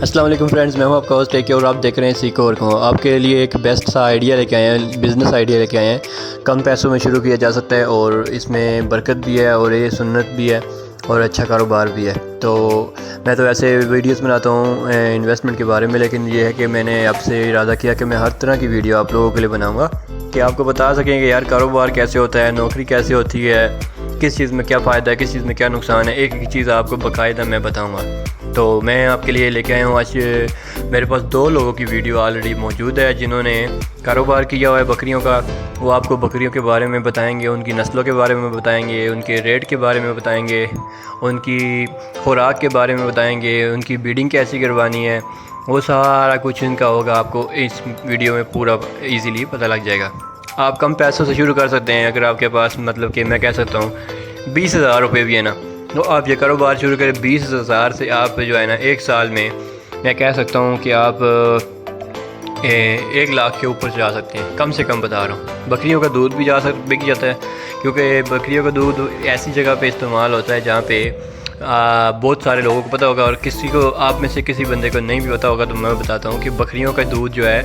अस्सलाम वालेकुम फ्रेंड्स, मैं हूं आपका होस्ट टेक और आप देख रहे हैं सीखो और कहो। आपके लिए एक बेस्ट सा आइडिया लेके आए हैं, बिज़नेस आइडिया लेके आए हैं। कम पैसों में शुरू किया जा सकता है और इसमें बरकत भी है और ये सुन्नत भी है और अच्छा कारोबार भी है। तो मैं तो ऐसे वीडियोस बनाता हूँ इन्वेस्टमेंट के बारे में, लेकिन ये है कि मैंने आपसे इरादा किया कि मैं हर तरह की वीडियो आप लोगों के लिए बनाऊँगा कि आपको बता सकें कि यार कारोबार कैसे होता है, नौकरी कैसे होती है, किस चीज़ में क्या फ़ायदा है, किस चीज़ में क्या नुकसान है, एक एक चीज़ आपको बाकायदा मैं बताऊँगा। तो मैं आपके लिए लेके आया हूँ आज मेरे पास 2 लोगों की वीडियो ऑलरेडी मौजूद है जिन्होंने कारोबार किया हुआ है बकरियों का। वो आपको बकरियों के बारे में बताएंगे, उनकी नस्लों के बारे में बताएंगे, उनके रेट के बारे में बताएंगे, उनकी खुराक के बारे में बताएंगे, उनकी ब्रीडिंग कैसी करवानी है, वो सारा कुछ इनका होगा। आपको इस वीडियो में पूरा ईज़िली पता लग जाएगा। आप कम पैसों से शुरू कर सकते हैं। अगर आपके पास मतलब कि मैं कह सकता हूँ 20,000 रुपये भी है ना, तो आप ये कारोबार शुरू करें। 20,000 से आप जो है ना 1 साल में मैं कह सकता हूँ कि आप 1 लाख के ऊपर जा सकते हैं, कम से कम बता रहा हूँ। बकरियों का दूध भी बिक जाता है, क्योंकि बकरियों का दूध ऐसी जगह पे इस्तेमाल होता है जहाँ पे बहुत सारे लोगों को पता होगा और किसी को आप में से किसी बंदे को नहीं भी पता होगा। तो मैं बताता हूँ कि बकरियों का दूध जो है,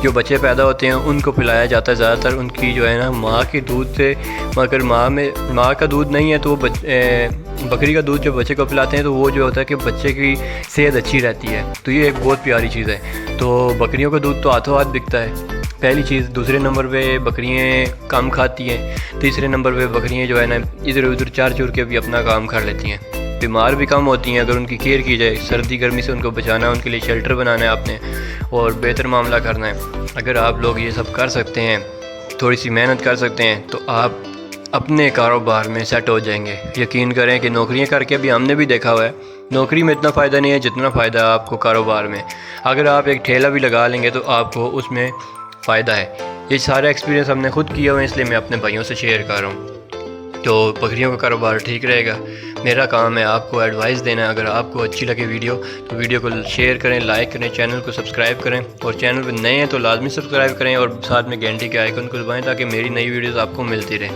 जो बच्चे पैदा होते हैं उनको पिलाया जाता है ज़्यादातर। उनकी जो है ना माँ के दूध से, अगर माँ का दूध नहीं है तो बकरी का दूध जो बच्चे को पिलाते हैं तो वो जो होता है कि बच्चे की सेहत अच्छी रहती है। तो ये एक बहुत प्यारी चीज़ है। तो बकरियों का दूध तो हाथों हाथ बिकता है, पहली चीज़। दूसरे नंबर पे बकरियाँ कम खाती हैं। तीसरे नंबर पे बकरियाँ जो है ना इधर उधर चार चूर के भी अपना काम कर लेती हैं। बीमार भी कम होती हैं अगर उनकी केयर की जाए। सर्दी गर्मी से उनको बचाना है, उनके लिए शेल्टर बनाना है आपने और बेहतर मामला करना है। अगर आप लोग ये सब कर सकते हैं, थोड़ी सी मेहनत कर सकते हैं, तो आप अपने कारोबार में सेट हो जाएंगे। यकीन करें कि नौकरियां करके भी हमने भी देखा हुआ है, नौकरी में इतना फ़ायदा नहीं है जितना फ़ायदा आपको कारोबार में। अगर आप एक ठेला भी लगा लेंगे तो आपको उसमें फ़ायदा है। ये सारा एक्सपीरियंस हमने खुद किया हुआ है, इसलिए मैं अपने भाइयों से शेयर कर रहा हूँ। तो बकरियों का कारोबार ठीक रहेगा। मेरा काम है आपको एडवाइस देना। अगर आपको अच्छी लगे वीडियो तो वीडियो को शेयर करें, लाइक करें, चैनल को सब्सक्राइब करें और चैनल पर नए हैं तो लाजमी सब्सक्राइब करें और साथ में घंटी के आइकन को दबाएं ताकि मेरी नई वीडियोस आपको मिलती रहें,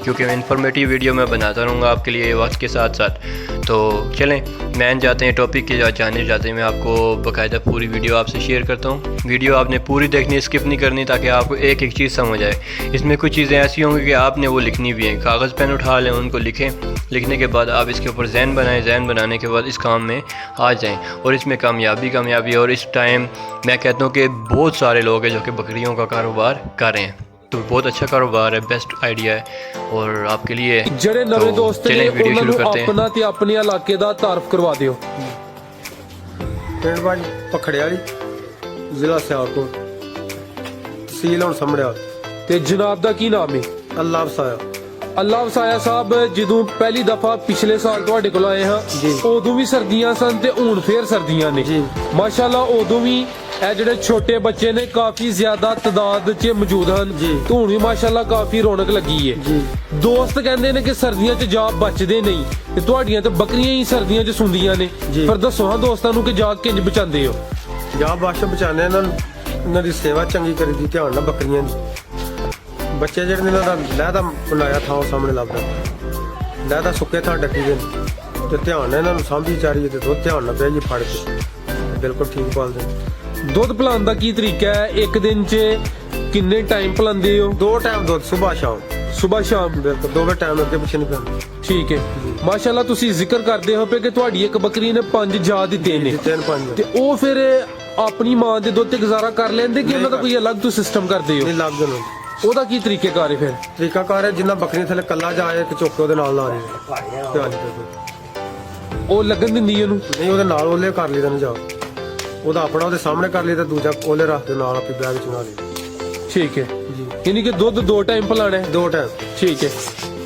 क्योंकि मैं इन्फॉर्मेटिव वीडियो मैं बनाता रहूँगा आपके लिए वक्त के साथ साथ। तो चलें मैन जाते हैं टॉपिक के जाने जाते हैं। मैं आपको बाकायदा पूरी वीडियो आपसे शेयर करता हूँ। वीडियो आपने पूरी देखनी, स्किप नहीं करनी, ताकि आपको एक एक चीज़ समझ आए। इसमें कुछ चीज़ें ऐसी होंगी कि आपने वो लिखनी भी हैं। कागज़ पेन उठा लें, उनको लिखें। लिखने के बाद आप इसके ऊपर ज़हन बनाएं। ज़हन बनाने के बाद इस काम में आ जाएँ और इसमें कामयाबी। और इस टाइम मैं कहता हूँ कि बहुत सारे लोग हैं जो कि बकरियों का कारोबार कर रहे हैं। तो बहुत अच्छा कारोबार है, बेस्ट आइडिया है और आपके लिए। ਜਿਹੜੇ ਨਵੇਂ ਦੋਸਤ ਨੇ ਉਹਨਾਂ ਨੂੰ ਆਪਣਾ ਤੇ ਆਪਣੇ ਇਲਾਕੇ ਦਾ ਤਾਰਫ ਕਰਵਾ ਦਿਓ। ਪਿੰਡ ਬਾਜੀ ਪਖੜੇ ਵਾਲੀ, ਜ਼ਿਲ੍ਹਾ ਸਿਆਲਕੋਟ, ਤਹਿਸੀਲ ਹੁਣ ਸਮੜਿਆ ਤੇ ਜਨਾਬ ਦਾ ਕੀ ਨਾਮ ਹੈ? ਅੱਲਾ ਵਸਾਇਆ। ਅੱਲਾ ਵਸਾਇਆ ਸਾਹਿਬ, ਜਦੋਂ ਪਹਿਲੀ ਦਫਾ ਪਿਛਲੇ ਸਾਲ ਤੁਹਾਡੇ ਕੋਲ ਆਏ ਹਾਂ ਉਦੋਂ ਵੀ ਸਰਦੀਆਂ ਸਨ ਤੇ ਹੁਣ ਫੇਰ ਸਰਦੀਆਂ ਨੇ ਜੀ। ਮਾਸ਼ਾਅੱਲਾ ਉਦੋਂ ਵੀ ਇਹ ਜਿਹੜੇ ਛੋਟੇ ਬੱਚੇ ਨੇ ਕਾਫੀ ਜ਼ਿਆਦਾ ਤਾਦਾਦ 'ਚ ਮੌਜੂਦ ਹਨ ਤੇ ਹੁਣ ਵੀ ਮਾਸ਼ਾਅੱਲਾ ਕਾਫੀ ਰੌਣਕ ਲੱਗੀ ਹੈ ਜੀ। ਦੋਸਤ ਕਹਿੰਦੇ ਨੇ ਕਿ ਸਰਦੀਆਂ 'ਚ ਜਾਬ ਬਚਦੇ ਨਹੀਂ ਤੇ ਤੁਹਾਡੀਆਂ ਤੇ ਬੱਕਰੀਆਂ ਹੀ ਸਰਦੀਆਂ 'ਚ ਸੁੰਦੀਆਂ ਨੇ। ਫਿਰ ਦੱਸੋ ਹਾਂ ਦੋਸਤਾਂ ਨੂੰ ਕਿ ਜਾਗ ਕਿੰਜ ਬਚਾਉਂਦੇ ਹੋ? ਜਾ ਬਾਸ਼ ਬਚਾਣੇ ਇਹਨਾਂ ਨੂੰ, ਇਹਨਾਂ ਦੀ ਸੇਵਾ ਚੰਗੀ ਕਰੀਦੀ, ਧਿਆਨ ਨਾਲ ਬੱਕਰੀਆਂ ਦੀ। ਬੱਚੇ ਜਿਹੜੇ ਇਹਨਾਂ ਦਾ ਲਹਿਦਾ ਬਣਾਇਆ ਥਾਂ ਸਾਹਮਣੇ ਲੱਭਦਾ, ਲਹਿਦਾ ਸੁੱਕੇ ਥਾਂ ਡੱਕੀ ਦੇ ਤੇ ਧਿਆਨ ਨਾਲ ਇਹਨਾਂ ਨੂੰ ਸਾਂਭੀ ਚਾਰੀ ਤੇ ਦੁੱਧ ਧਿਆਨ ਨਾਲ ਪਿਆ ਜੀ ਫੜ ਕੇ ਬਿਲਕੁਲ ਠੀਕ ਪਾਲਦੇ। ਦੁੱਧ ਪਿਲਾਉਣ ਦਾ ਕੀ ਤਰੀਕਾ ਹੈ? ਇੱਕ ਦਿਨ 'ਚ ਕਿੰਨੇ ਟਾਈਮ ਪਿਲਾਉਂਦੇ ਹੋ? 2 ਟਾਈਮ ਦੁੱਧ, ਸੁਬਾਹ ਸ਼ਾਮ। ਸੁਬਾਹ ਸ਼ਾਮ ਬਿਲਕੁਲ 2 ਟਾਈਮ ਅੱਗੇ ਪਿੱਛੇ ਨਹੀਂ ਪੈਂਦਾ। ਠੀਕ ਹੈ। ਮਾਸ਼ਾਅੱਲਾ ਤੁਸੀਂ ਜ਼ਿਕਰ ਕਰਦੇ ਹੋ ਕਿ ਤੁਹਾਡੀ ਇੱਕ ਬੱਕਰੀ ਨੇ 5 ਜਾ ਦਿੱਤੇ ਨੇ 3-5 ਤੇ ਉਹ ਫਿਰ ਆਪਣੀ ਮਾਂ ਦੇ ਦੁੱਧ ਤੇ ਗੁਜ਼ਾਰਾ ਕਰ ਲੈਂਦੇ ਕਿ ਉਹਨਾਂ ਦਾ ਕੋਈ ਅਲੱਗ ਤੋਂ ਸਿਸਟਮ ਕਰਦੇ ਹੋ? ਨਹੀਂ ਲੱਗ ਗਏ। ਉਹਦਾ ਕੀ ਤਰੀਕੇਕਾਰ ਹੈ ਫਿਰ? ਤਰੀਕਾਕਾਰ ਹੈ ਜਿੰਨਾ ਬੱਕਰੀ ਥੱਲੇ ਕੱਲਾ ਜਾਏ ਇੱਕ ਚੁੱਕ ਕੇ ਉਹਦੇ ਨਾਲ ਲਾ ਦੇ ਧਿਆਨ। ਉਹ ਲੱਗਣ ਦਿੰਦੀ ਉਹਨੂੰ? ਨਹੀਂ, ਉਹਦੇ ਨਾਲ ਉਹਲੇ ਕਰ ਲਈ ਤਾਂ ਨਹੀਂ ਜਾ, ਉਹਦਾ ਆਪਣਾ ਉਹਦੇ ਸਾਹਮਣੇ ਕਰ ਲਈ ਤਾਂ ਦੂਜਾ ਉਹਲੇ ਰੱਖ ਦੇ ਨਾਲ ਆਪੇ ਬੈਗ ਚ ਨਾ ਲਈ। ਠੀਕ ਹੈ ਜੀ। ਯਾਨੀ ਕਿ ਦੁੱਧ 2 ਟਾਈਮ ਪਿਲਾਣਾ ਹੈ? 2 ਟਾਈਮ। ਠੀਕ ਹੈ।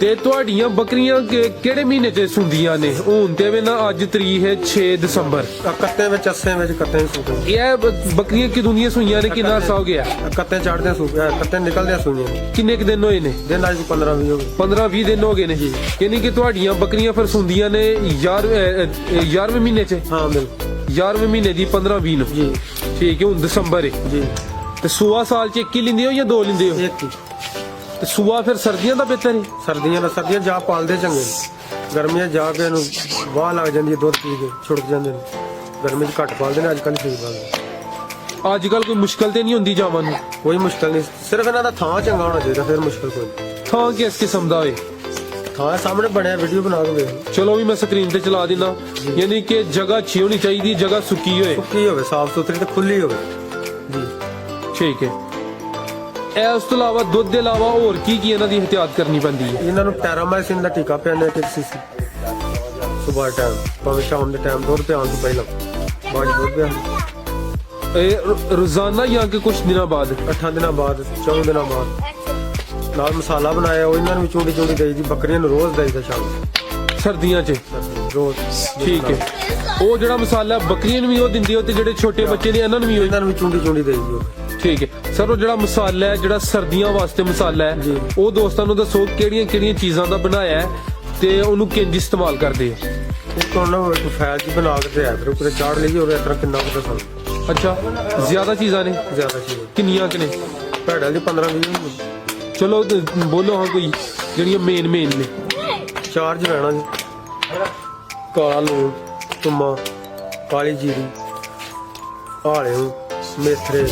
ਤੇ ਤੁਹਾਡੀਆਂ ਬੱਕਰੀਆਂ ਕਿਹੜੇ ਮਹੀਨੇ 'ਚ ਸੁੰਦੀਆਂ ਨੇ? ਹੁਣ ਤੇ ਵੇ ਨਾ ਅੱਜ ਤਰੀਕ ਹੈ 6 ਦਸੰਬਰ। ਕੱਤੇ ਵਿੱਚ ਅੱਸੇ ਵਿੱਚ ਕੱਤੇ ਨੂੰ ਸੂਦੇ ਇਹ ਬੱਕਰੀਆਂ ਕਿਦੋਂ ਦੀਆਂ ਸੂਈਆਂ ਨੇ? ਕਿੰਨਾ ਅਰਸਾ ਹੋ ਗਿਆ? ਕੱਤੇ ਚੜਦੇ ਸੂਏ, ਕੱਤੇ ਨਿਕਲਦੇ ਸੂਈਆਂ ਨੇ। ਕਿੰਨੇ ਕੁ ਦਿਨ ਹੋਏ ਨੇ? ਦਿਨ ਅੱਜ 15-20 ਹੋ ਗਏ। 15-20 ਦਿਨ ਹੋ ਗਏ ਨੇ। ਯਾਨੀ ਕਿ ਤੁਹਾਡੀਆਂ ਬੱਕਰੀਆਂ ਫਿਰ ਸੁੰਦੀਆਂ ਨੇ 11ਵੇਂ ਮਹੀਨੇ 'ਚ? ਹਾਂ ਬਿਲਕੁਲ 11ਵੇਂ ਮਹੀਨੇ ਦੀ 15-20 ਨੂੰ। ਜੀ। ਠੀਕ ਹੈ। ਹੁਣ ਦਸੰਬਰ ਹੈ ਜੀ। ਤੇ ਸੂਆ ਸਾਲ 'ਚ 1 ਹੀ ਲੈਂਦੇ ਹੋ ਜਾਂ 2 ਲੈਂਦੇ ਹੋ? ਇੱਕ ਹੀ। ਤੇ ਸੂਆ ਫਿਰ ਸਰਦੀਆਂ ਦਾ ਬਿਹਤਰ ਹੈ? ਸਰਦੀਆਂ ਜਾ ਪਾਲਦੇ ਚੰਗੇ, ਗਰਮੀਆਂ ਜਾ ਕੇ ਇਹਨੂੰ ਵਾਹ ਲੱਗ ਜਾਂਦੀ ਹੈ, ਦੁੱਧ ਪੀ ਕੇ ਛੁੜਕ ਜਾਂਦੇ ਨੇ। ਗਰਮੀ 'ਚ ਘੱਟ ਪਾਲਦੇ ਨੇ, ਅੱਜ ਕੱਲ੍ਹ ਠੀਕ ਪਾਲਦੇ। ਅੱਜ ਕੱਲ ਕੋਈ ਮੁਸ਼ਕਲ ਤੇ ਨਹੀਂ ਹੁੰਦੀ ਜਾਵਾਂ ਨੂੰ? ਕੋਈ ਮੁਸ਼ਕਲ ਨਹੀਂ, ਸਿਰਫ ਇਹਨਾਂ ਦਾ ਥਾਂ ਚੰਗਾ ਹੋਣਾ ਚਾਹੀਦਾ, ਫਿਰ ਮੁਸ਼ਕਲ ਕੋਈ ਨਹੀਂ। ਥਾਂ ਕਿਸ ਕਿਸਮ ਦਾ ਹੋਏ? ਥਾਂ ਸਾਹਮਣੇ ਬਣਿਆ, ਵੀਡੀਓ ਬਣਾ ਕੇ ਵੇਖ। ਚਲੋ ਵੀ ਮੈਂ ਸਕਰੀਨ ਤੇ ਚਲਾ ਦਿੰਦਾ। ਯਾਨੀ ਕਿ ਜਗ੍ਹਾ ਅੱਛੀ ਹੋਣੀ ਚਾਹੀਦੀ, ਜਗ੍ਹਾ ਸੁੱਕੀ ਹੋਏ। ਸੁੱਕੀ ਹੋਵੇ, ਸਾਫ਼ ਸੁਥਰੀ ਤੇ ਖੁੱਲੀ ਹੋਵੇ ਜੀ। ਠੀਕ ਹੈ। ਇਹ ਉਸ ਤੋਂ ਇਲਾਵਾ ਦੁੱਧ ਦੇ ਇਲਾਵਾ ਹੋਰ ਕੀ ਕੀ ਇਹਨਾਂ ਦੀ ਇਹਤਿਆਤ ਕਰਨੀ ਪੈਂਦੀ ਹੈ? ਇਹਨਾਂ ਨੂੰ ਟੈਰਾਮਾਈਸਿਨ ਦਾ ਟੀਕਾ ਪਿਆਉਂਦੇ 1 cc ਸਵੇਰ ਟਾਈਮ, ਭਾਵੇਂ ਸ਼ਾਮ ਦੇ ਟਾਈਮ ਦੁੱਧ ਪਿਆਉਣ ਤੋਂ ਪਹਿਲਾਂ, ਬਾਅਦ 'ਚ ਦੁੱਧ ਪਿਆਉਂਦੇ। ਇਹ ਰੋਜ਼ਾਨਾ ਜਾਂ ਕਿ ਕੁਝ ਦਿਨਾਂ ਬਾਅਦ? 8 ਦਿਨਾਂ ਬਾਅਦ, 14 ਦਿਨਾਂ ਬਾਅਦ। ਨਾਲ ਮਸਾਲਾ ਬਣਾਇਆ ਉਹ ਇਹਨਾਂ ਨੂੰ ਵੀ ਚੂੰਡੀ ਚੂੰਡੀ ਦੇਈਦੀ, ਬੱਕਰੀਆਂ ਨੂੰ ਰੋਜ਼ ਦੇਈਦਾ ਸ਼ਾਮ ਨੂੰ, ਸਰਦੀਆਂ 'ਚ? ਰੋਜ਼। ਠੀਕ ਹੈ। ਉਹ ਜਿਹੜਾ ਮਸਾਲਾ ਬੱਕਰੀਆਂ ਨੂੰ ਵੀ ਉਹ ਦਿੰਦੀ ਹੋ ਤੇ ਜਿਹੜੇ ਛੋਟੇ ਬੱਚੇ ਨੇ ਇਹਨਾਂ ਨੂੰ ਵੀ ਇਹਨਾਂ ਨੂੰ ਵੀ ਚੂੰਡੀ ਚੂੰਡੀ ਦੇਈਦੀ ਉਹ। ਠੀਕ ਹੈ ਸਰ। ਉਹ ਜਿਹੜਾ ਮਸਾਲਾ ਹੈ, ਜਿਹੜਾ ਸਰਦੀਆਂ ਵਾਸਤੇ ਮਸਾਲਾ ਹੈ, ਜੀ। ਉਹ ਦੋਸਤਾਂ ਨੂੰ ਦੱਸੋ ਕਿਹੜੀਆਂ ਕਿਹੜੀਆਂ ਚੀਜ਼ਾਂ ਦਾ ਬਣਾਇਆ ਹੈ ਤੇ ਉਹਨੂੰ ਕਿੰਜ ਇਸਤੇਮਾਲ ਕਰਦੇ ਹੋ? ਇੱਕ ਉਹਨਾਂ ਨੂੰ ਇੱਕ ਫੈਲ ਜੀ ਬਣਾ ਕੇ ਤੇ ਫਿਰ ਉੱਪਰ ਚਾੜ ਲਈਏ, ਉਹ ਇਸ ਤਰ੍ਹਾਂ ਕਿੰਨਾ ਕੁ ਸਾਨੂੰ ਅੱਛਾ, ਜ਼ਿਆਦਾ ਚੀਜ਼ਾਂ ਨੇ? ਜ਼ਿਆਦਾ ਚੀਜ਼ ਕਿੰਨੀਆਂ ਕਿ ਨੇ? ਭੈੜਾਂ ਦੀ 15-20 ਚਲੋ ਬੋਲੋ ਹਾਂ ਕੋਈ ਜਿਹੜੀਆਂ ਮੇਨ ਨੇ। ਚਾਰਜ ਰਹਿਣਾ ਜੀ। ਕਾਲਾ ਲੂਣ, ਤੁੰਮਾ, ਕਾਲੀ ਜੀਰੀ, ਹਾਲੇ ਮੇਥਰੇ,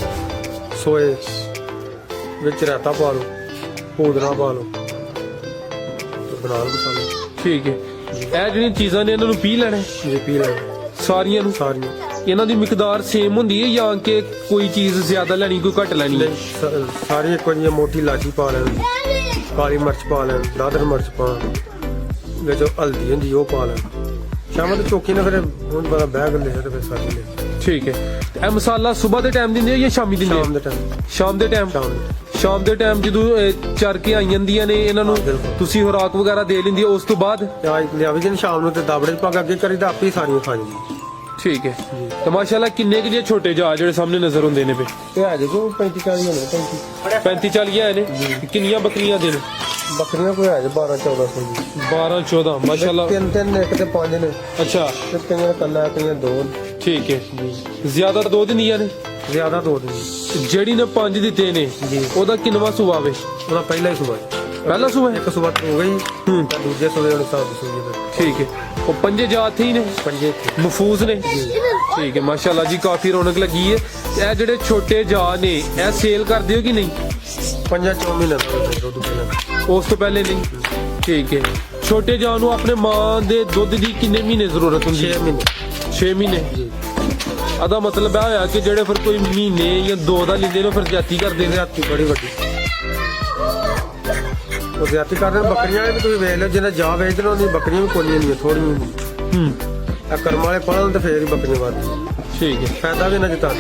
ਸੋਏ, ਵਿੱਚ ਰਾਤਾ ਪਾ ਲਓ, ਪੂਦਨਾ ਪਾ ਲਓ ਤੇ ਬਣਾ ਲਓ ਮਸਾਲਾ। ਠੀਕ ਹੈ। ਇਹ ਜਿਹੜੀਆਂ ਚੀਜ਼ਾਂ ਨੇ ਇਹਨਾਂ ਨੂੰ ਪੀ ਲੈਣਾ ਹੈ? ਜੀ ਪੀ ਲੈਣਾ ਸਾਰੀਆਂ ਨੂੰ? ਸਾਰੀਆਂ। ਇਹਨਾਂ ਦੀ ਮਿਕਦਾਰ ਸੇਮ ਹੁੰਦੀ ਹੈ ਜਾਂ ਕਿ ਕੋਈ ਚੀਜ਼ ਜ਼ਿਆਦਾ ਲੈਣੀ ਕੋਈ ਘੱਟ ਲੈਣੀ ਹੈ? ਸਾਰੀ ਇੱਕੋ ਜਿਹੀ। ਮੋਟੀ ਇਲਾਚੀ ਪਾ ਲੈਣ, ਕਾਲੀ ਮਿਰਚ ਪਾ ਲੈਣ, ਦਾਦਰ ਮਿਰਚ ਪਾ, ਵਿੱਚ ਹਲਦੀ ਹੁੰਦੀ ਉਹ ਪਾ ਲੈਣ। ਸ਼ਾਮ ਨੂੰ ਚੌਕੀ ਨਾਲ ਫਿਰ ਹੁਣ ਬੜਾ ਬਹਿ ਗਏ ਤੇ ਫਿਰ ਸਾਰੀ ਲੈ। ਠੀਕ ਹੈ। ਤੇ ਇਹ ਮਸਾਲਾ ਸਵੇਰ ਦੇ ਟਾਈਮ ਦਿੰਦੇ ਹੋ ਜਾਂ ਸ਼ਾਮੀ ਦਿੰਦੇ ਹੋ? ਸ਼ਾਮ ਦੇ ਟਾਈਮ। ਸ਼ਾਮ ਦੇ ਟਾਈਮ? ਸ਼ਾਮ ਦੇ ਟਾਈਮ ਜਦੋਂ ਚਰ ਕੇ ਆਈ ਜਾਂਦੀਆਂ ਨੇ ਇਹਨਾਂ ਨੂੰ, ਤੁਸੀਂ ਖੁਰਾਕ ਵਗੈਰਾ ਦੇ ਲੈਂਦੀ ਹੋ, ਉਸ ਤੋਂ ਬਾਅਦ ਲਿਆਵੀ ਜੀ ਸ਼ਾਮ ਨੂੰ ਤੇ ਦਾਬੜੇ ਚ ਪਾ ਕੇ ਅੱਗੇ ਕਰੀਦਾ, ਆਪੇ ਹੀ ਸਾਰੀਆਂ ਖਾ ਜਾਂਦੀ। ਠੀਕ ਹੈ। ਤੇ ਮਾਸ਼ਾਅੱਲਾ ਕਿੰਨੇ ਕੁ ਜਿਹੇ ਛੋਟੇ ਜਹਾਜ਼ ਜਿਹੜੇ ਸਾਹਮਣੇ ਨਜ਼ਰ ਹੁੰਦੇ ਨੇ ਪਏ? ਤੇ ਆ ਜੇ ਕੋ 35-40 ਹੋਣੇ, 35-40 ਹੈ ਨੇ? ਕਿੰਨੀਆਂ ਬੱਕਰੀਆਂ ਦੇ ਨੇ? ਬੱਕਰੀਆਂ ਕੋਈ ਆ ਜੇ 12-14 ਸੌ ਜੀ। 12-14 ਮਾਸ਼ਾਅੱਲਾ। ਤਿੰਨ ਇੱਕ ਤੇ 5 ਨੇ। ਅੱਛਾ। ਤੇ ਕਈਆਂ ਕੱਲਾ, ਕਈਆਂ 2। ਠੀਕ ਹੈ। ਜ਼ਿਆਦਾ ਦੋ ਦਿੰਦੀਆਂ ਨੇ? ਜ਼ਿਆਦਾ 2 ਦਿਨ। ਜਿਹੜੀ ਨੇ 5 ਦਿੱਤੇ ਨੇ ਉਹਦਾ ਕਿੰਨਵਾਂ ਸੂਆ ਵੇ? ਉਹਦਾ ਪਹਿਲਾ ਹੀ ਸੁਬਾ। ਪਹਿਲਾ ਸੂਆ? ਇੱਕ ਸੁਬਾ ਹੋ ਗਈ, ਤਾਂ ਦੂਜੇ ਸੁਬੇ ਹੁਣ ਸਾਬ ਸੂਈ ਹੈ। ਠੀਕ ਹੈ। ਉਹ ਪੰਜੇ ਜਾਤ ਹੀ ਨੇ? ਪੰਜੇ ਮਫੂਜ਼ ਨੇ? ਠੀਕ ਹੈ ਮਾਸ਼ਾਅੱਲਾ ਜੀ, ਕਾਫੀ ਰੌਣਕ ਲੱਗੀ ਹੈ। ਇਹ ਜਿਹੜੇ ਛੋਟੇ ਜਾ ਨੇ ਇਹ ਸੇਲ ਕਰਦੇ ਹੋ ਕਿ ਨਹੀਂ? 5-4 ਮਹੀਨੇ ਦੁੱਧ ਪੀਣਾ। ਉਸ ਤੋਂ ਪਹਿਲੇ ਨਹੀਂ? ਠੀਕ ਹੈ। ਛੋਟੇ ਜਾ ਨੂੰ ਆਪਣੇ ਮਾਂ ਦੇ ਦੁੱਧ ਦੀ ਕਿੰਨੇ ਮਹੀਨੇ ਜ਼ਰੂਰਤ ਹੁੰਦੀ? 6 ਮਹੀਨੇ। 6 ਮਹੀਨੇ? ਇਹਦਾ ਮਤਲਬ ਇਹ ਹੋਇਆ ਕਿ ਜਿਹੜੇ ਫਿਰ ਕੋਈ ਮਹੀਨੇ ਜਾਂ 2 ਦਾ ਲੈਂਦੇ ਨੇ ਫਿਰ ਜਾਤੀ ਕਰਦੇ ਨੇ? ਜਾਤੀ ਬੜੀ ਵੱਡੀ ਉਹ ਜਾਤੀ ਕਰਦੇ ਨੇ। ਬੱਕਰੀਆਂ ਵਾਲੇ ਵੀ ਤੁਸੀਂ ਵੇਖ ਲਓ, ਜਿਹਨਾਂ ਜਾ ਵੇਚਦੇ ਨੇ ਉਹਦੀ ਬੱਕਰੀਆਂ ਵੀ ਕੋਲੀਆਂ ਨਹੀਂ, ਥੋੜੀਆਂ। ਇਹ ਕਰਮ ਵਾਲੇ ਪਾਲਣ ਤੇ ਫੇਰ ਹੀ ਬੱਕਰੀਆਂ ਵੱਧਦੀਆਂ। ਠੀਕ ਹੈ। ਫਾਇਦਾ ਵੀ ਨਾ ਜਿੱਤਾ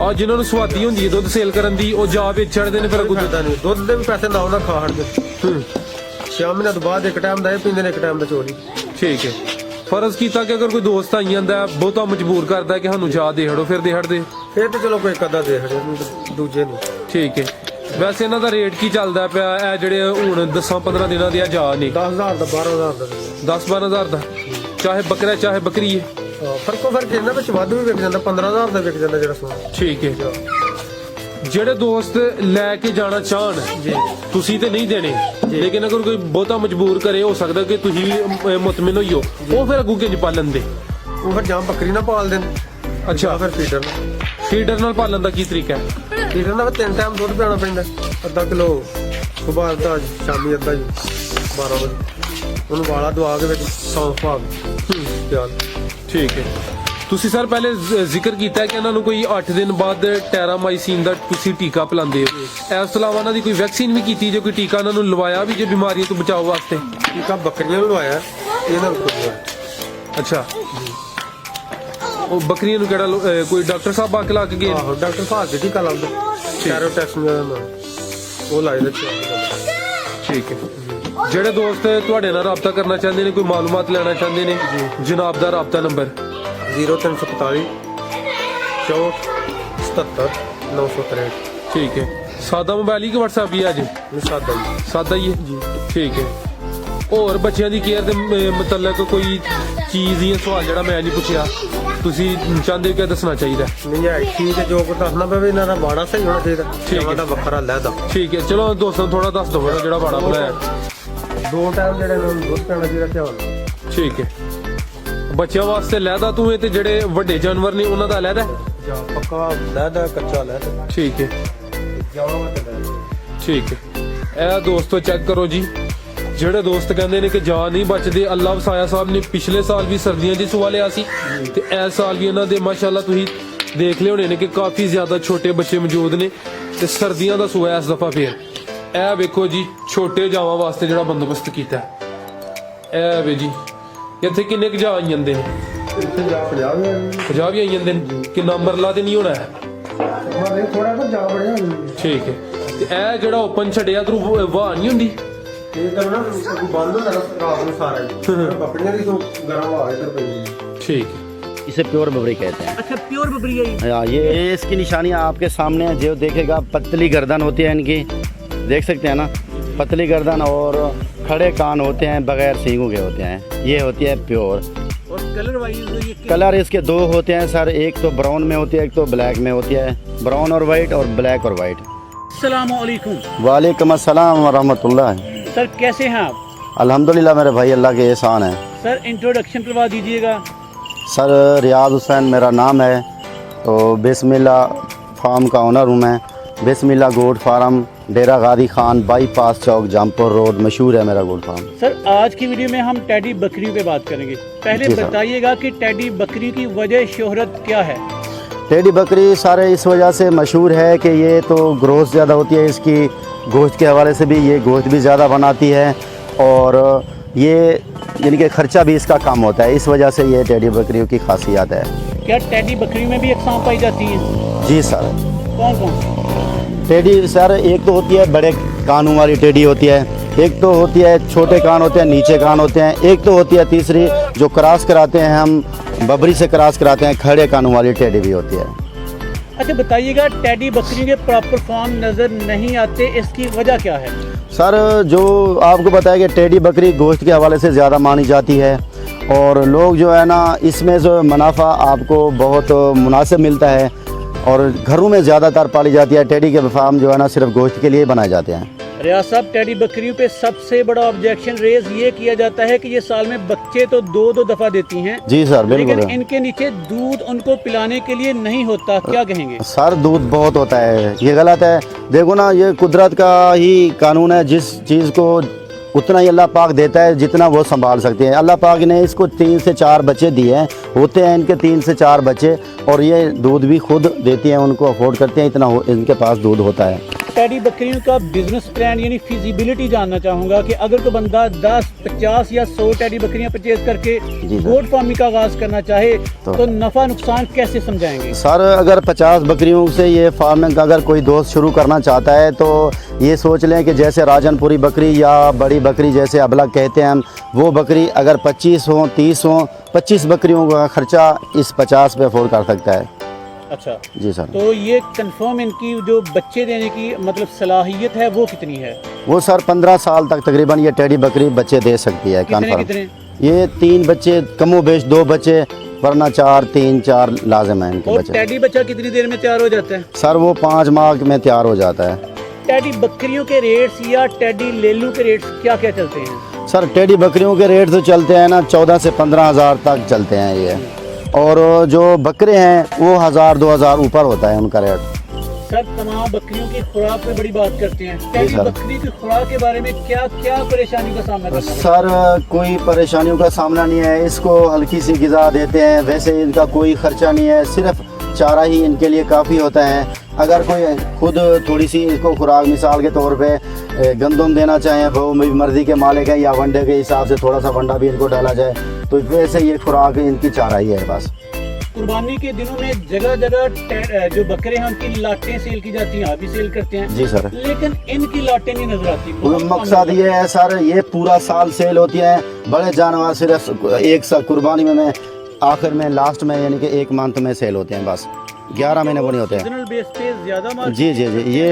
ਆ ਜਿਨ੍ਹਾਂ ਨੂੰ ਸਵਾਦੀ ਹੁੰਦੀ ਹੈ ਦੁੱਧ ਸੇਲ ਕਰਨ ਦੀ, ਉਹ ਜਾ ਵੇਚ ਛੱਡਦੇ ਨੇ, ਫਿਰ ਅੱਗੋਂ ਫਾਇਦਾ ਨਹੀਂ। ਦੁੱਧ ਦੇ ਵੀ ਪੈਸੇ ਨਾ ਉਹਨਾਂ ਖਾ ਹਟਦੇ। 6 ਮਹੀਨਿਆਂ ਤੋਂ ਬਾਅਦ ਇੱਕ ਟਾਈਮ ਦਾ ਇਹ ਪੀਂਦੇ ਨੇ, ਇੱਕ ਟਾਈਮ ਦਾ ਚੋਰੀ। ਠੀਕ ਹੈ। ਫਰਜ਼ ਕੀਤਾ ਕਿ ਅਗਰ ਕੋਈ ਦੋਸਤ ਆਈ ਜਾਂਦਾ ਬਹੁਤਾ ਮਜਬੂਰ ਕਰਦਾ ਕਿ ਸਾਨੂੰ ਜਾ ਦੇ ਹੜੋ, ਫਿਰ ਦੇ ਹੜਦੇ? ਫਿਰ ਤੇ ਚਲੋ ਕੋਈ ਕਦਾ ਦੇ ਹਟੇ, ਦੂਜੇ ਨੂੰ। ਠੀਕ ਹੈ। ਵੈਸੇ ਇਹਨਾਂ ਦਾ ਰੇਟ ਕੀ ਚੱਲਦਾ ਪਿਆ ਇਹ ਜਿਹੜੇ ਹੁਣ 10-15 ਦਿਨਾਂ ਦੇ ਆ ਜਾ ਨੇ? 10,000 ਦਾ, 12,000 ਦਾ। 10-12,000 ਦਾ, ਚਾਹੇ ਬੱਕਰਾ ਚਾਹੇ ਬੱਕਰੀ ਹੈ? ਫਰਕੋ ਫਰਕ ਇਹਨਾਂ ਵਿੱਚ ਵੱਧ ਵੀ ਵਿਕ ਜਾਂਦਾ, 15,000 ਦਾ ਵਿਕ ਜਾਂਦਾ ਜਿਹੜਾ ਸੋਨਾ। ਠੀਕ ਹੈ। ਜਿਹੜੇ ਦੋਸਤ ਲੈ ਕੇ ਜਾਣਾ ਚਾਹਣ, ਤੁਸੀਂ ਤੇ ਨਹੀਂ ਦੇਣੇ, ਲੇਕਿਨ ਅਗਰ ਕੋਈ ਬਹੁਤਾ ਮਜਬੂਰ ਕਰੇ, ਹੋ ਸਕਦਾ ਕਿ ਤੁਸੀਂ ਮੁਤਮਿਨ ਹੋਈਓ, ਉਹ ਫਿਰ ਅੱਗੂ ਕਿੰਜ ਪਾਲਣ ਦੇ? ਉਹ ਫਿਰ ਜਾਂ ਬੱਕਰੀ ਨਾਲ ਪਾਲਦੇ ਨੇ। ਅੱਛਾ। ਫਿਰ ਫੀਡਰ ਨਾਲ। ਫੀਡਰ ਨਾਲ ਪਾਲਣ ਦਾ ਕੀ ਤਰੀਕਾ ਹੈ? ਫੀਡਰ ਨਾਲ 3 ਟਾਈਮ ਦੁੱਧ ਪਿਆਉਣਾ ਪੈਂਦਾ, ਅੱਧਾ ਕਿਲੋ ਸੁਬਾਹ, ਅੱਧਾ ਸ਼ਾਮੀ, ਅੱਧਾ ਜੀ 12 ਵਜੇ। ਉਹਨੂੰ ਵਾਲਾ ਦਵਾ ਕੇ ਵਿੱਚ ਸੌਂਫ ਪਾ ਕੇ ਪਿਆਲ। ਠੀਕ ਹੈ। ਤੁਸੀਂ ਸਰ ਪਹਿਲੇ ਜ਼ਿਕਰ ਕੀਤਾ ਕਿ ਇਹਨਾਂ ਨੂੰ ਕੋਈ 8 ਦਿਨ ਬਾਅਦ ਟੈਰਾਮਾਈਸਿਨ ਦਾ ਤੁਸੀਂ ਟੀਕਾ ਪਿਲਾਉਂਦੇ ਹੋ। ਇਸ ਤੋਂ ਇਲਾਵਾ ਇਹਨਾਂ ਦੀ ਕੋਈ ਵੈਕਸੀਨ ਵੀ ਕੀਤੀ, ਜੋ ਕੋਈ ਟੀਕਾ ਇਹਨਾਂ ਨੂੰ ਲਵਾਇਆ ਵੀ ਜੇ ਬਿਮਾਰੀਆਂ ਤੋਂ ਬਚਾਓ ਵਾਸਤੇ? ਟੀਕਾ ਬੱਕਰੀਆਂ ਨੂੰ ਲਵਾਇਆ, ਇਹਨਾਂ ਨੂੰ ਕੋਈ। ਅੱਛਾ। ਉਹ ਬੱਕਰੀਆਂ ਨੂੰ ਕਿਹੜਾ ਕੋਈ ਡਾਕਟਰ ਸਾਹਿਬ ਆ ਕੇ ਲਾ ਕੇ ਗਏ? ਆਹੋ, ਡਾਕਟਰ ਸਾਹਿਬ ਦੇ ਟੀਕਾ ਲਾਉਂਦੇ, ਕੈਰੋਟੈਕਸ ਉਹ ਲਾਏ ਦੇ। ਠੀਕ ਹੈ। ਜਿਹੜੇ ਦੋਸਤ ਤੁਹਾਡੇ ਨਾਲ ਰਾਬਤਾ ਕਰਨਾ ਚਾਹੁੰਦੇ ਨੇ, ਕੋਈ ਮਾਲੂਮਾਤ ਲੈਣਾ ਚਾਹੁੰਦੇ ਨੇ, ਜਨਾਬ ਦਾ ਰਾਬਤਾ ਨੰਬਰ? 0345 64 77 963। ਠੀਕ ਹੈ। ਸਾਦਾ ਮੋਬਾਈਲ ਹੀ ਕਿ WhatsApp ਹੀ ਆ ਜੀ? ਸਾਦਾ ਜੀ। ਸਾਦਾ ਹੀ ਹੈ ਜੀ। ਠੀਕ ਹੈ। ਹੋਰ ਬੱਚਿਆਂ ਦੀ ਕੇਅਰ ਦੇ ਮੁਤਲਕ ਕੋਈ ਚੀਜ਼ ਜਾਂ ਸਵਾਲ ਜਿਹੜਾ ਮੈਂ ਨਹੀਂ ਪੁੱਛਿਆ ਤੁਸੀਂ ਚਾਹੁੰਦੇ ਹੋ ਕਿ ਦੱਸਣਾ ਚਾਹੀਦਾ? ਨਹੀਂ ਹੈ ਠੀਕ ਹੈ, ਜੋ ਕੁਝ ਦੱਸਣਾ ਪਵੇ। ਇਹਨਾਂ ਦਾ ਬਾੜਾ ਸਹੀ ਹੋਣਾ ਚਾਹੀਦਾ, ਠੀਕ ਹੈ। ਦਾ ਵੱਖਰਾ ਲੈਦਾ। ਠੀਕ ਹੈ। ਚਲੋ ਦੋਸਤਾਂ ਨੂੰ ਥੋੜਾ ਦੱਸ ਦਿਓ ਜਿਹੜਾ ਬਾੜਾ ਬਣਾਇਆ। 2 ਟਾਈਮ ਜਿਹੜੇ ਨੂੰ ਦੁੱਧ ਪੈਣਾ ਚਾਹੀਦਾ, ਧਿਆਨ ਨਾਲ। ਠੀਕ ਹੈ। ਬੱਚਿਆਂ ਵਾਸਤੇ ਲਹਿਦਾ ਤੂੰ ਇਹ ਤੇ ਜਿਹੜੇ ਵੱਡੇ ਜਾਨਵਰ ਨੇ ਉਹਨਾਂ ਦਾ ਲਹਿਦਾ ਜਾਂ ਪੱਕਾ ਲਹਿਦਾ ਕੱਚਾ ਲਹਿਦਾ ਠੀਕ ਹੈ ਜਾਵਾਂ ਤੇ ਲਹਿਦਾ ਠੀਕ ਹੈ ਇਹ ਦੋਸਤੋ ਚੈੱਕ ਕਰੋ ਜੀ ਜਿਹੜੇ ਦੋਸਤ ਕਹਿੰਦੇ ਨੇ ਕਿ ਜਾ ਨਹੀਂ ਬਚਦੇ ਅੱਲਾ ਵਸਾਇਆ ਸਾਹਿਬ ਨੇ ਪਿਛਲੇ ਸਾਲ ਵੀ ਸਰਦੀਆਂ 'ਚ ਸੂਆ ਲਿਆ ਸੀ ਤੇ ਇਸ ਸਾਲ ਵੀ ਇਹਨਾਂ ਦੇ ਮਾਸ਼ਾਅੱਲਾ ਤੁਸੀਂ ਦੇਖ ਲਿਓ ਹੋਣੇ ਨੇ ਕਿ ਕਾਫੀ ਜ਼ਿਆਦਾ ਛੋਟੇ ਬੱਚੇ ਮੌਜੂਦ ਨੇ ਤੇ ਸਰਦੀਆਂ ਦਾ ਸੂਆ ਇਸ ਦਫਾ ਫੇਰ ਇਹ ਵੇਖੋ ਜੀ ਛੋਟੇ ਜਾਵਾਂ ਵਾਸਤੇ ਜਿਹੜਾ ਬੰਦੋਬਸਤ ਕੀਤਾ ਇਹ ਵੇ ਜੀ ਇੱਥੇ ਕਿੰਨੇ ਕੁ ਜਾ ਆਈ ਜਾਂਦੇ ਨੇ ਇੱਥੇ ਜਾ 50 ਵੀ 50 ਵੀ ਆਈ ਜਾਂਦੇ ਨੇ ਕਿੰਨਾ ਮਰਲਾ ਤੇ ਨਹੀਂ ਹੋਣਾ ਹੈ ਮਾਰੇ ਥੋੜਾ ਜਿਹਾ ਜਾ ਬੜਿਆ ਠੀਕ ਹੈ ਤੇ ਇਹ ਜਿਹੜਾ ਓਪਨ ਛੱਡਿਆ ਤਰੂ ਵਾਹ ਨਹੀਂ ਹੁੰਦੀ ਇਹ ਤਾਂ ਨਾ ਕੋਈ ਬੰਦ ਹੁੰਦਾ ਰਾਤ ਨੂੰ ਸਾਰਾ ਹੀ ਬੱਕਰੀਆਂ ਦੀ ਤੋਂ ਗਰਮ ਹਵਾ ਇੱਧਰ ਪੈਂਦੀ ठीक है इसे प्योर बबरी कहते हैं। अच्छा प्योर बबरी है ये? हाँ, ये इसकी निशानियाँ आपके सामने है। जो देखेगा पतली गर्दन होती है इनकी, देख सकते हैं ना, पतली गर्दन और खड़े कान होते हैं, बगैर सींगों के होते हैं। ये होती है प्योर। और कलर वाइज ये कलर इसके दो होते हैं सर, एक तो ब्राउन में होती है, एक तो ब्लैक में होती है। ब्राउन और वाइट और ब्लैक और वाइट। अस्सलाम वालेकुम वालेकुम अस्सलाम वरहमतुल्लाह। सर, कैसे हैं आप? अल्हम्दुलिल्लाह मेरे भाई, अल्लाह के एहसान है। सर इंट्रोडक्शन करवा दीजिएगा। सर रियाज हुसैन मेरा नाम है, तो बिस्मिल्लाह फार्म का ओनर हूँ मैं। बिस्मिल्लाह गोट फार्म, डेरा गादी खान, बाईपास चौक, जामपुर रोड, मशहूर है मेरा गोट फार्म। सर आज की वीडियो में हम टेडी बकरियों पे बात करेंगे। पहले जी सर। बताइएगा कि टेडी बकरी की वजह शोहरत क्या है? टेडी बकरी सारे इस वजह से मशहूर है कि ये तो ग्रोथ ज़्यादा होती है इसकी, गोश्त के हवाले से भी ये गोश्त भी ज़्यादा बनाती है और ये यानी कि खर्चा भी इसका कम होता है। इस वजह से ये टेडी बकरियों की खासियत है। क्या टेडी बकरी में भी अक़साम पाई जाती है? जी सर। कौन कौन? टेडी सर एक तो होती है बड़े कानों वाली टेडी होती है, एक तो होती है छोटे कान होते हैं, नीचे कान होते हैं, एक तो होती है तीसरी जो क्रॉस कराते हैं हम, बबरी से क्रॉस कराते हैं, खड़े कानों वाली टेडी भी होती है। अच्छा बताइएगा, टेडी बकरियों के प्रॉपर फॉर्म नज़र नहीं आते, इसकी वजह क्या है? सर जो आपको बताया कि टेडी बकरी गोश्त के हवाले से ज़्यादा मानी जाती है और लोग जो है ना इसमें जो मुनाफा आपको बहुत मुनासिब मिलता है और घरों में ज़्यादातर पाली जाती है। टेडी के फार्म जो है ना सिर्फ गोश्त के लिए बनाए जाते हैं। रियाज साहब, टेडी बकरियों पे सबसे बड़ा ऑब्जेक्शन रेज ये किया जाता है कि ये साल में बच्चे तो दो दफ़ा देती हैं। जी सर लेकिन बिल्कुल। इनके नीचे दूध उनको पिलाने के लिए नहीं होता, क्या कहेंगे? सर दूध बहुत होता है, ये गलत है। देखो ना ये कुदरत का ही कानून है, जिस चीज़ को उतना ही अल्लाह पाक देता है जितना वो संभाल सकते हैं। अल्लाह पाक ने इसको 3 से 4 बच्चे दिए हैं, होते हैं इनके 3 से 4 बच्चे और ये दूध भी खुद देती हैं, उनको अफोर्ड करते हैं, इतना इनके पास दूध होता है। टेडी बकरियों का बिजनेस प्लान यानी फिजिबिलिटी जानना चाहूँगा कि अगर कोई बंदा 10, 50 या 100 टेडी बकरियाँ परचेज करके जी सर। गोट फार्मिंग का आगाज करना चाहे तो तो नफा नुकसान कैसे समझाएंगे? सर अगर 50 बकरियों से ये फार्मिंग का अगर कोई दोस्त शुरू करना चाहता है तो ये सोच लें कि जैसे राजनपुरी बकरी या बड़ी बकरी जैसे अबलग कहते हैं हम, वो बकरी अगर 25 हो, 30 हो, 25 बकरियों का खर्चा इस 50 पे अफोर्ड कर सकता है। अच्छा, जी सर। तो ये कंफर्म इनकी जो बच्चे देने की मतलब सलाहियत है वो कितनी है? वो सर 15 साल तक तकरीबन ये टेडी बकरी बच्चे दे सकती है। कितने कन्फर्म कितने? ये 3 बच्चे कमो बेश 2 बच्चे, वरना 4, 3, 4 लाजिम है इनके और बच्चे। टेडी बच्चा कितनी देर में तैयार हो जाता है? सर वो 5 माह में तैयार हो जाता है। टेडी बकरियों के रेट्स या टेडी लेलू के रेट्स क्या क्या चलते हैं? सर टेडी बकरियों के रेट तो चलते हैं ना 14 से 15 हज़ार तक चलते हैं ये, और जो बकरे हैं वो 1000-2000 ऊपर होता है उनका रेट। सर तमाम बकरियों की खुराक पे बड़ी बात करते हैं, टेडी सर। बकरी की खुराक के बारे में क्या क्या परेशानी का सामना करना है? सर कोई परेशानियों का सामना नहीं है, इसको हल्की सी ग़िज़ा देते हैं, वैसे इनका कोई ख़र्चा नहीं है, सिर्फ चारा ही इनके लिए काफ़ी होता है। अगर कोई खुद थोड़ी सी इसको खुराक मिसाल के तौर पे गंदम देना चाहें, वो मर्ज़ी के मालिक है, या वंडे के हिसाब से थोड़ा सा वंडा भी इनको डाला जाए, तो वैसे ये खुराक इनकी चारा ही है बस। कुर्बानी के दिनों में जगह जगह जो बकरे हैं उनकी लाटें सेल की जाती हैं, आप भी सेल करते हैं। जी सर। लेकिन इनकी लाटें नहीं नजर आती। बहुत कम मकसद नजर ये है सर, ये पूरा साल सेल होती है। बड़े जानवर सिर्फ एक साल कुर्बानी में आखिर में लास्ट में यानी कि 1 मंथ में सेल होते हैं, बस 11 महीने वो नहीं होते हैं। सीजनल बेस पे ज्यादा मार्केट जी जी जी, ये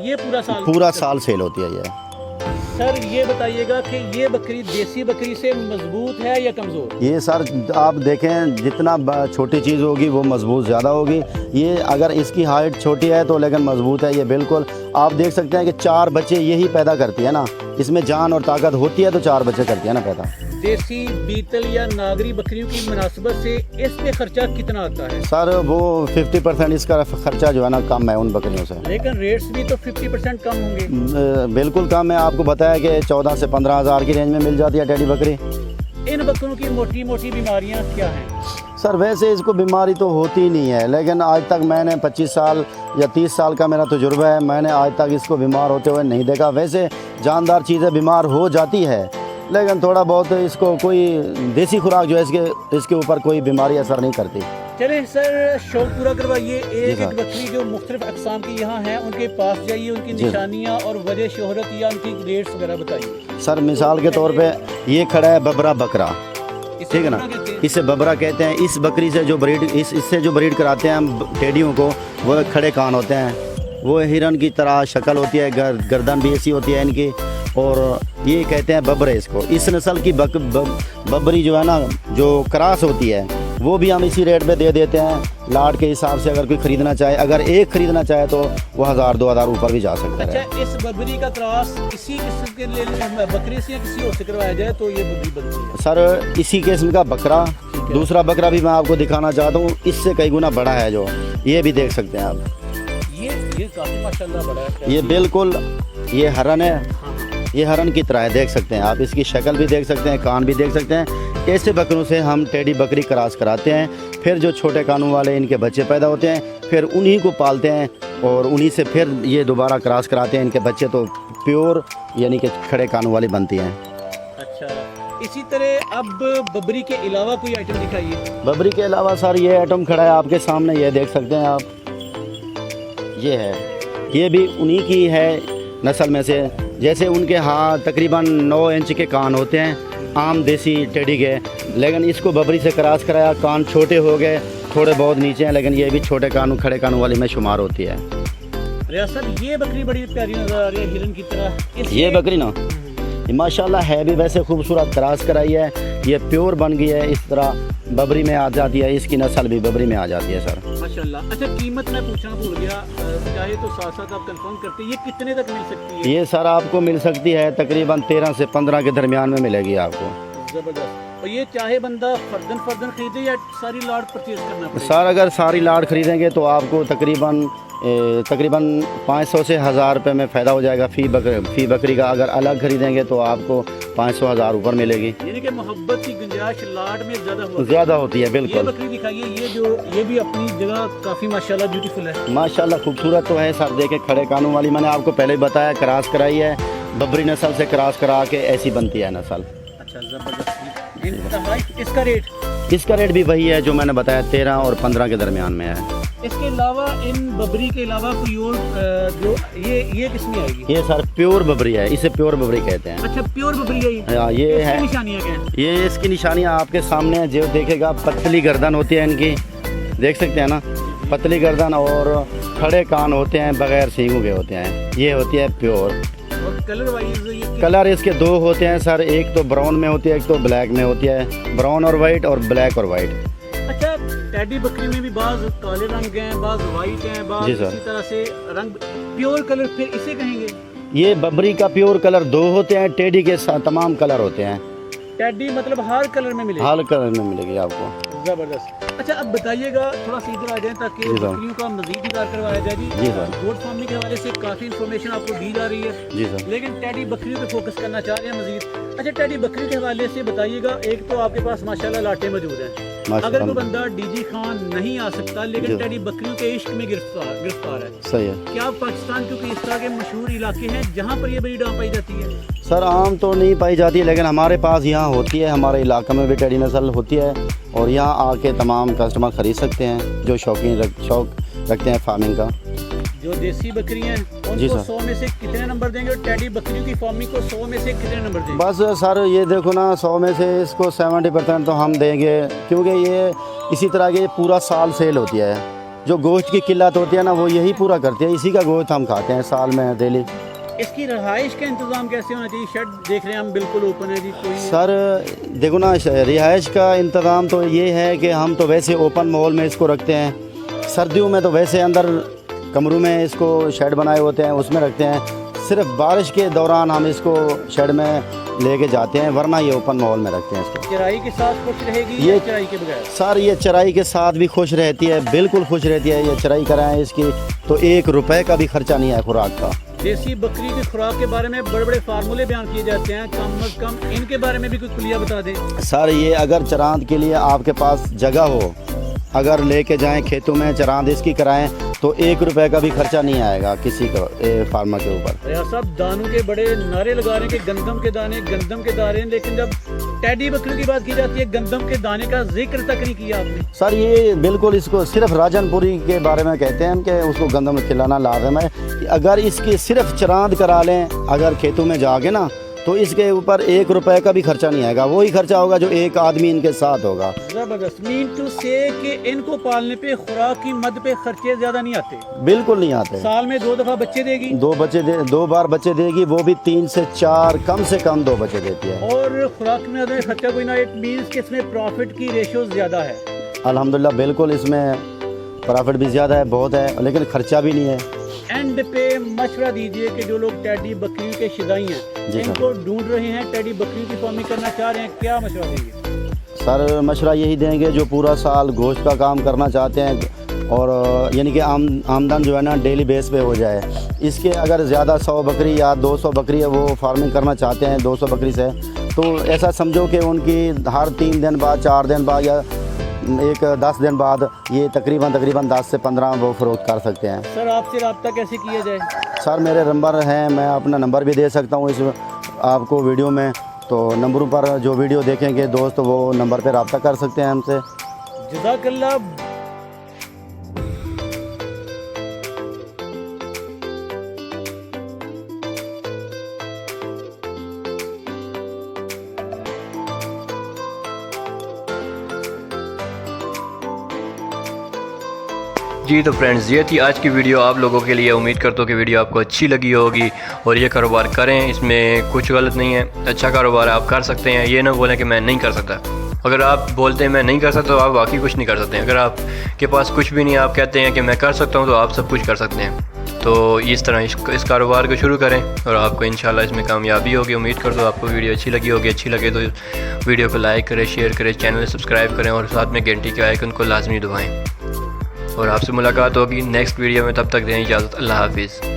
ये पूरा साल पूरा साल सेल होती है ये। सर ये बताइएगा कि ये बकरी देसी बकरी से मजबूत है या कमज़ोर? ये सर आप देखें जितना छोटी चीज़ होगी वो मजबूत ज़्यादा होगी। ये अगर इसकी हाइट छोटी है तो लेकिन मजबूत है ये बिल्कुल। आप देख सकते हैं कि 4 बच्चे यही पैदा करती है ना, इसमें जान और ताकत होती है तो 4 बच्चे करती है ना पैदा। देसी बीतल या नागरी बकरियों की मुनासबत से इस पे खर्चा कितना आता है? सर वो 50% इसका खर्चा जो है ना कम है उन बकरियों से। लेकिन रेट्स भी तो 50% कम होंगे। बिल्कुल कम है। आपको बताया कि 14 से 15 हज़ार की रेंज में मिल जाती है टेडी बकरी। इन बकरों की मोटी मोटी बीमारियां क्या हैं? सर वैसे इसको बीमारी तो होती ही नहीं है, लेकिन आज तक मैंने 25 साल या 30 साल का मेरा तजुर्बा है, मैंने आज तक इसको बीमार होते हुए नहीं देखा। वैसे जानदार चीज़ें बीमार हो जाती है, लेकिन थोड़ा बहुत इसको कोई देसी खुराक जो है इसके ऊपर कोई बीमारी असर नहीं करती। चले सर शौक पूरा करवाइए। एक सर। बकरी जो मुख्तलिफ अक़साम की यहाँ हैं उनके पास जाइए, उनकी जी। निशानियाँ और वजह शोहरत या उनकी रेट्स वगैरह बताइए। सर मिसाल के तौर पे ये खड़ा है बबरा बकरा, इसे ठीक है ना, क्या कहते हैं? इसे बबरा कहते हैं। इस बकरी से जो ब्रीड इससे जो ब्रीड कराते हैं हम टेडियों को, वो खड़े कान होते हैं, वो हिरन की तरह शक्ल होती है, गर्दन भी ऐसी होती है इनकी, और ये कहते हैं बबरे इसको। इस नस्ल की बबरी जो है ना, जो क्रॉस होती है, वो भी हम इसी रेट पे दे देते हैं लाट के हिसाब से। अगर कोई ख़रीदना चाहे, अगर एक ख़रीदना चाहे तो वो 1000-2000 ऊपर भी जा सकता है। अच्छा, इस बकरी का क्रॉस इसी किस्म के बकरी से या किसी और से करवाया जाए तो ये बकरी बनती है? सर इसी किस्म का बकरा, दूसरा बकरा भी मैं आपको दिखाना चाहता हूँ, इससे कई गुना बड़ा है, जो ये भी देख सकते हैं आप। ये काफ़ी माशाल्लाह बड़ा है। ये बिल्कुल ये हरन है, ये हरन की तरह है, देख सकते हैं आप। इसकी शक्ल भी देख सकते हैं, कान भी देख सकते हैं। ऐसे बकरों से हम टेडी बकरी क्रॉस कराते हैं, फिर जो छोटे कानों वाले इनके बच्चे पैदा होते हैं, फिर उन्हीं को पालते हैं और उन्हीं से फिर ये दोबारा क्रॉस कराते हैं। इनके बच्चे तो प्योर यानी कि खड़े कानों वाली बनती हैं। अच्छा, इसी तरह अब बबरी के अलावा कोई आइटम दिखाइए। बबरी के अलावा सर ये आइटम खड़ा है आपके सामने, ये देख सकते हैं आप। ये है, ये भी उन्हीं की है नस्ल में से। जैसे उनके हाँ तकरीबन 9 इंच के कान होते हैं आम देसी टेडी के, लेकिन इसको बबरी से क्रॉस कराया, कान छोटे हो गए, थोड़े बहुत नीचे हैं, लेकिन ये भी छोटे कानों खड़े कानों वाली में शुमार होती है। रियासत ये बकरी बड़ी प्यारी नजर आ रही है हिरन की तरह। ये बकरी ना ये माशाल्लाह है भी वैसे खूबसूरत, क्रॉस कराई है, ये प्योर बन गई है, इस तरह बबरी में आ जाती है, इसकी नस्ल भी बबरी में आ जाती है सर। माशाल्लाह। अच्छा, कीमत मैं पूछना भूल गया, चाहे तो साथ साथ आप कंफर्म करते हैं, ये कितने तक मिल सकती है? ये सर आपको मिल सकती है तकरीबन 13 से 15 के दरमियान में मिलेगी आपको। ज़बरदस्त। और ये चाहे बंदा फर्दन खरीदे या सारी लाट परचेज करना पड़ेगा? सर अगर सारी लाट खरीदेंगे तो आपको तकरीबन 500 से 1000 रुपये में फ़ायदा हो जाएगा फ़ी बकरी का। अगर अलग खरीदेंगे तो आपको 500-1000 ऊपर मिलेगी। यानी कि मोहब्बत की गुंजाइश लाट में ज़्यादा होती है। ये बिल्कुल। बकरी दिखाइए, ये भी अपनी जगह काफ़ी माशाल्लाह ब्यूटीफुल है। माशाल्लाह खूबसूरत तो है सर। देखे खड़े कानों वाली, मैंने आपको पहले ही बताया, क्रॉस कराई है, बबरी नस्ल से क्रॉस करा के ऐसी बनती है नस्ल। अच्छा, ज़बरदस्त। इसका रेट भी वही है जो मैंने बताया, 13 और 15 के दरमियान में है। इसके अलावा इन बबरी के अलावा कोई और जो ये किसमें आएगी? ये सर प्योर बबरी है, इसे प्योर बबरी कहते हैं। अच्छा, प्योर बबरी है ये इसकी है। निशानियाँ क्या हैं? ये इसकी निशानियाँ आपके सामने है, जो देखेगा पतली गर्दन होती है इनकी, देख सकते हैं ना, पतली गर्दन और खड़े कान होते हैं, बगैर सींगों के होते हैं। ये होती है प्योर। और कलर वाइज कलर इसके 2 होते हैं सर, एक तो ब्राउन में होती है, एक तो ब्लैक में होती है। ब्राउन और वाइट और ब्लैक और वाइट। अच्छा, टेडी बकरी में भी बाज काले रंग हैं, बाज वाइट हैं, बाज जी सर। इसी तरह से रंग। प्योर कलर फिर इसे कहेंगे? ये बबरी का प्योर कलर 2 होते हैं, टेडी के साथ तमाम कलर होते हैं। टेडी मतलब हर कलर में मिलेगा? हर कलर में मिलेगी आपको। जबरदस्त। अच्छा, अब बताइएगा, थोड़ा सा इधर आ जाए ताकि जी सर। बकरियों का मजीद दीदार करवाया जाए। जी सर। गोट फार्मिंग के हवाले से काफ़ी इन्फॉर्मेशन आपको दी जा रही है, जी सर। लेकिन टेडी बकरियों पे फोकस करना चाह रहे हैं मजीद। अच्छा, टेडी बकरी के हवाले से बताइएगा, एक तो आपके पास माशाल्लाह लाटें मौजूद हैं। अगर कोई बंदा डीजी खान नहीं आ सकता लेकिन टेडी बकरियों के इश्क में गिरफ्तार है, सही है। क्या पाकिस्तान क्योंकि इस तरह के मशहूर इलाके हैं जहाँ पर ये ब्रीड पाई जाती है? सर आम तो नहीं पाई जाती, लेकिन हमारे पास यहाँ होती है, हमारे इलाके में भी टेडी नस्ल होती है, और यहाँ आके तमाम कस्टमर ख़रीद सकते हैं जो शौक रखते हैं फार्मिंग का। जो देसी बकरियाँ हैं जी उनको सर। 100 में से कितने नंबर देंगे, और टेडी बकरियों की फार्मिंग को 100 में से कितने नंबर देंगे? बस सर ये देखो ना, 100 में से इसको 70% तो हम देंगे, क्योंकि ये इसी तरह के पूरा साल सेल होती है। जो गोश्त की किल्लत होती है ना, वो यही पूरा करती है, इसी का गोश्त हम खाते हैं साल में डेली। इसकी रहाइश का इंतजाम कैसे होना चाहिए? शेड देख रहे हैं हम, बिल्कुल ओपन है जी, कोई सर देखो ना, रिहाइश का इंतज़ाम तो ये है कि हम तो वैसे ओपन माहौल में इसको रखते हैं। सर्दियों में तो वैसे अंदर कमरों में इसको शेड बनाए होते हैं, उसमें रखते हैं। सिर्फ बारिश के दौरान हम इसको शेड में लेके जाते हैं, वरना ये ओपन माहौल में रखते हैं इसको। चराई के साथ खुश रहेगी ये या चराई के बगैर? सर ये चराई के साथ भी खुश रहती है, बिल्कुल खुश रहती है। ये चराई कराएं इसकी तो 1 रुपए का भी खर्चा नहीं है खुराक का। देसी बकरी की खुराक के बारे में बड़े बड़े फार्मूले बयान किए जाते हैं, कम अज कम इनके बारे में भी कुछ कुलिया बता दें। सर ये अगर चरांद के लिए आपके पास जगह हो, अगर लेके जाएं खेतों में चरांद इसकी कराएं तो 1 रुपए का भी खर्चा नहीं आएगा किसी का फार्मर के ऊपर। यार साहब, दानों के बड़े नारे लगा रहे हैं कि गंदम के दाने, लेकिन जब टेडी बकरी की बात की जाती है, गंदम के दाने का जिक्र तक नहीं किया आपने। सर ये बिल्कुल, इसको सिर्फ राजनपुरी के बारे में कहते हैं कि उसको गंदम खिलाना लाजम है। अगर इसकी सिर्फ चरांद करा लें अगर खेतों में जाके ना, तो इसके ऊपर 1 रुपए का भी खर्चा नहीं आएगा। वही खर्चा होगा जो एक आदमी इनके साथ होगा। जबरदस्त। मीन टू से कि इनको पालने पे खुराक की मद पे खर्चे ज्यादा नहीं आते? बिल्कुल नहीं आते। साल में 2 दफा बच्चे देगी? 2 बार बच्चे देगी, वो भी 3 से 4, कम से कम 2 बच्चे देती है। और खुराक में ज्यादा खर्चा कोई ना, इट मीन्स कि इसमें प्रॉफिट की रेशियो ज्यादा है। अल्हम्दुलिल्लाह बिल्कुल, इसमें प्रॉफिट भी ज़्यादा है, बहुत है, लेकिन खर्चा भी नहीं है। एंड पे मशवरा दीजिए कि जो लोग टेडी बकरियों के शिदाई हैं, जी सर। इनको ढूंढ रहे हैं, टेडी बकरियों की फार्मिंग करना चाह रहे हैं, क्या मशवरा देंगे? सर मशवरा यही देंगे जो पूरा साल गोश्त का काम करना चाहते हैं और यानी कि आमदन जो है ना डेली बेस पे हो जाए। इसके अगर ज़्यादा 100 बकरी या 200 बकरी है वो फार्मिंग करना चाहते हैं 200 बकरी से, तो ऐसा समझो कि उनकी हर 3 दिन बाद, 4 दिन बाद या 10 दिन बाद ये तकरीबन 10 से 15 वो फ़रोख्त कर सकते हैं। सर आपसे रब्ता कैसे किया जाए? सर मेरे नंबर हैं, मैं अपना नंबर भी दे सकता हूँ इस आपको वीडियो में, तो नंबरों पर जो वीडियो देखेंगे दोस्त वो नंबर पर रब्ता कर सकते हैं हमसे। जज़ाकल्लाह। जी तो फ्रेंड्स, ये थी आज की वीडियो आप लोगों के लिए। उम्मीद करता हूँ कि वीडियो आपको अच्छी लगी होगी और ये कारोबार करें, इसमें कुछ गलत नहीं है। अच्छा कारोबार आप कर सकते हैं, ये ना बोलें कि मैं नहीं कर सकता। अगर आप बोलते हैं मैं नहीं कर सकता तो आप वाकई कुछ नहीं कर सकते। अगर आपके पास कुछ भी नहीं, आप कहते हैं कि मैं कर सकता हूँ, तो आप सब कुछ कर सकते हैं। तो इस तरह इस कारोबार को शुरू करें और आपको इंशाल्लाह इसमें कामयाबी होगी। उम्मीद करता हूँ आपको वीडियो अच्छी लगी होगी। अच्छी लगे तो वीडियो को लाइक करें, शेयर करें, चैनल सब्सक्राइब करें और साथ में घंटी के आइकन को लाजमी दबाएँ। और आपसे मुलाकात होगी नेक्स्ट वीडियो में, तब तक दें इजाज़त। अल्लाह हाफिज़।